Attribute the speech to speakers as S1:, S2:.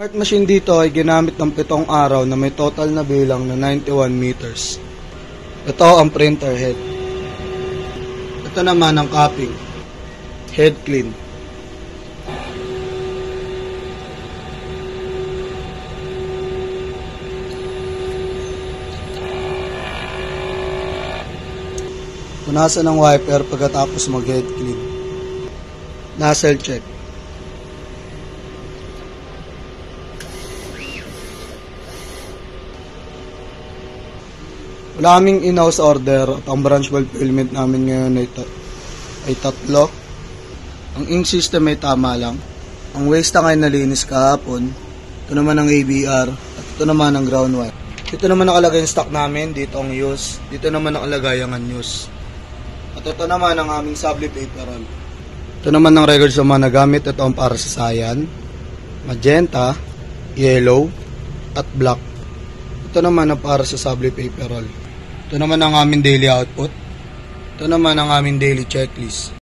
S1: Part machine dito ay ginamit ng 7 araw na may total na bilang na 91 meters. Ito ang printer head. Ito naman ang copying. Head clean. Punasan ng wiper pagkatapos mag-head clean. Nozzle check. Wala kaming in-house order at ang branch valve filament namin ngayon ay 3. Ang ink system ay tama lang. Ang waste tank ay nalinis kahapon. Ito naman ang ABR at ito naman ang ground wire. Dito naman nakalagay yung stock namin, dito ang use. Dito naman nakalagay ang unuse. At ito naman ang aming subli paper roll. Ito naman ang records sa mga nagamit. Ito ang para sa cyan, magenta, yellow, at black. Ito naman ang para sa subli paper roll. Ito naman ang aming daily output. Ito naman ang aming daily checklist.